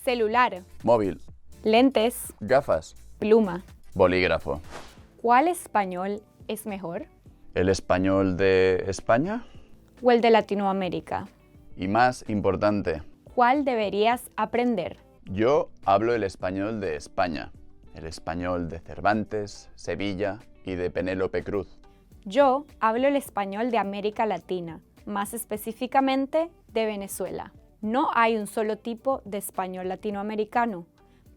celular, móvil, lentes, gafas, pluma. bolígrafo. ¿Cuál español es mejor? ¿El español de España? ¿O el de Latinoamérica? Y más importante, ¿Cuál deberías aprender? yo hablo el español de España, el español de Cervantes, Sevilla y de Penélope Cruz. Yo hablo el español de América Latina, más específicamente de Venezuela. No hay un solo tipo de español latinoamericano,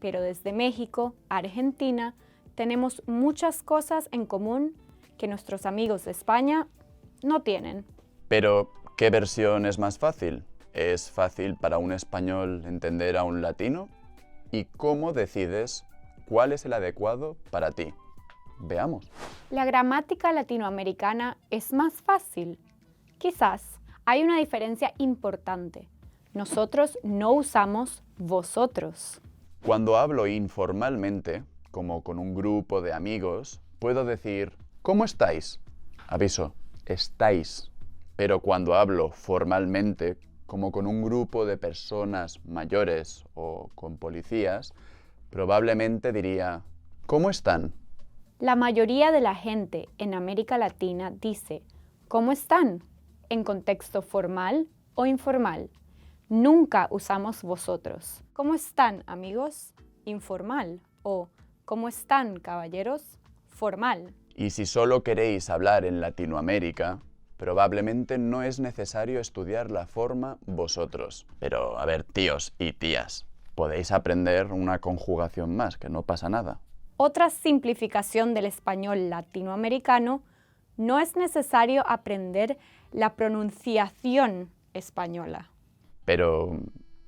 pero desde México a Argentina tenemos muchas cosas en común que nuestros amigos de España no tienen. Pero, ¿qué versión es más fácil? ¿Es fácil para un español entender a un latino? ¿Y cómo decides cuál es el adecuado para ti? Veamos. La gramática latinoamericana es más fácil. Quizás hay una diferencia importante. Nosotros no usamos vosotros. Cuando hablo informalmente, como con un grupo de amigos, puedo decir ¿cómo estáis? Aviso, estáis. Pero cuando hablo formalmente, como con un grupo de personas mayores o con policías, probablemente diría ¿cómo están? La mayoría de la gente en América Latina dice ¿cómo están? En contexto formal o informal. Nunca usamos vosotros. ¿Cómo están, amigos? Informal. O ¿cómo están, caballeros? Formal. Y si solo queréis hablar en Latinoamérica, probablemente no es necesario estudiar la forma vosotros. Pero, a ver, tíos y tías, podéis aprender una conjugación más, que no pasa nada. Otra simplificación del español latinoamericano: no es necesario aprender la pronunciación española. Pero,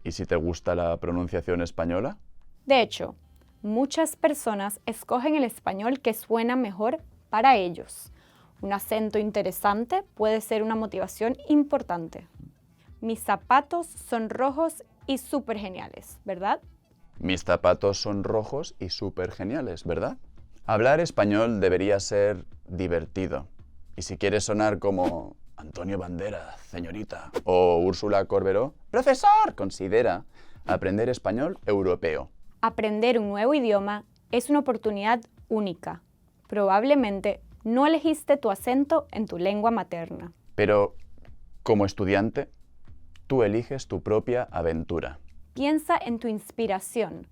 ¿y si te gusta la pronunciación española? De hecho, muchas personas escogen el español que suena mejor para ellos. Un acento interesante puede ser una motivación importante. Mis zapatos son rojos y súper geniales, ¿verdad? Mis zapatos son rojos y súper geniales, ¿verdad? Hablar español debería ser divertido. Y si quieres sonar como Antonio Banderas, señorita, o Úrsula Corberó, profesor, considera aprender español europeo. Aprender un nuevo idioma es una oportunidad única. Probablemente no elegiste tu acento en tu lengua materna. Pero, como estudiante, tú eliges tu propia aventura. Piensa en tu inspiración.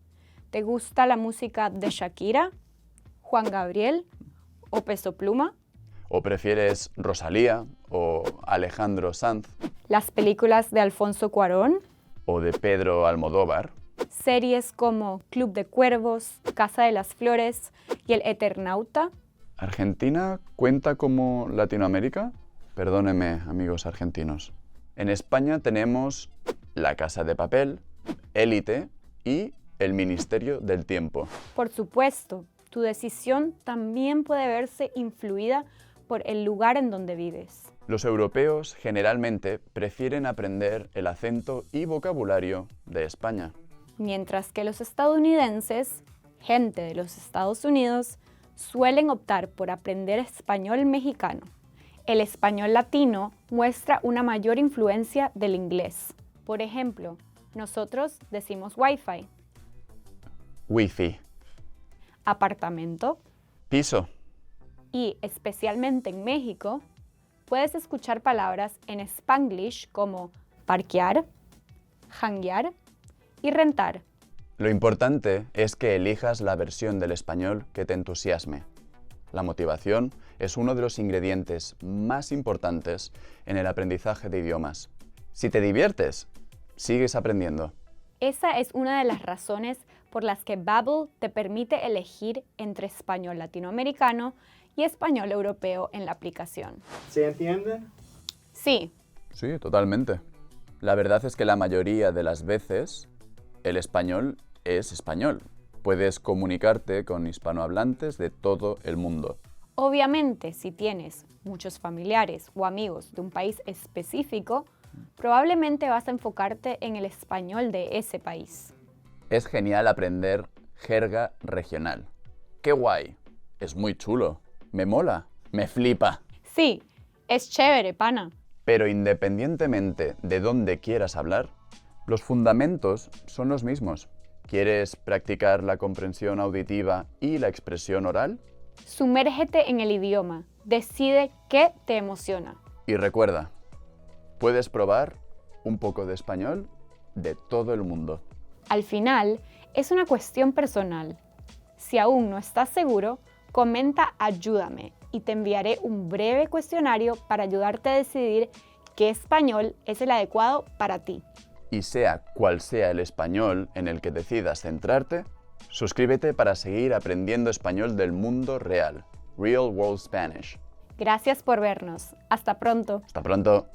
¿Te gusta la música de Shakira, Juan Gabriel o Peso Pluma? ¿O prefieres Rosalía o Alejandro Sanz ¿Las películas de Alfonso Cuarón? o de Pedro Almodóvar? ¿Series como Club de Cuervos, Casa de las Flores y El Eternauta? ¿Argentina cuenta como Latinoamérica? Perdónenme, amigos argentinos. En España tenemos La Casa de Papel, Élite y El Ministerio del Tiempo. Por supuesto, tu decisión también puede verse influida por el lugar en donde vives. Los europeos generalmente prefieren aprender el acento y vocabulario de España. Mientras que los estadounidenses, gente de los Estados Unidos, suelen optar por aprender español mexicano. El español latino muestra una mayor influencia del inglés. Por ejemplo, nosotros decimos Wi-Fi, Wi-Fi, apartamento, piso, y especialmente en México, puedes escuchar palabras en Spanglish como parquear, janguear y rentar. Lo importante es que elijas la versión del español que te entusiasme. La motivación es uno de los ingredientes más importantes en el aprendizaje de idiomas. Si te diviertes, sigues aprendiendo. Esa es una de las razones por las que Babbel te permite elegir entre español latinoamericano y español europeo en la aplicación. ¿Se entiende? Sí, Sí, totalmente. La verdad es que la mayoría de las veces el español es español. Puedes comunicarte con hispanohablantes de todo el mundo. obviamente si tienes muchos familiares o amigos de un país específico, probablemente vas a enfocarte en el español de ese país. Es genial aprender jerga regional. ¡Qué guay! Es muy chulo. Me mola. Me flipa. Sí, es chévere, pana. Pero independientemente de dónde quieras hablar, Los fundamentos son los mismos. ¿Quieres practicar la comprensión auditiva y la expresión oral? Sumérgete en el idioma. Decide qué te emociona. Y recuerda, puedes probar un poco de español de todo el mundo. Al final, es una cuestión personal. Si aún no estás seguro, comenta "ayúdame" y te enviaré un breve cuestionario para ayudarte a decidir qué español es el adecuado para ti. Y sea cual sea el español en el que decidas centrarte, suscríbete para seguir aprendiendo español del mundo real. Real World Spanish. Gracias por vernos. Hasta pronto. Hasta pronto.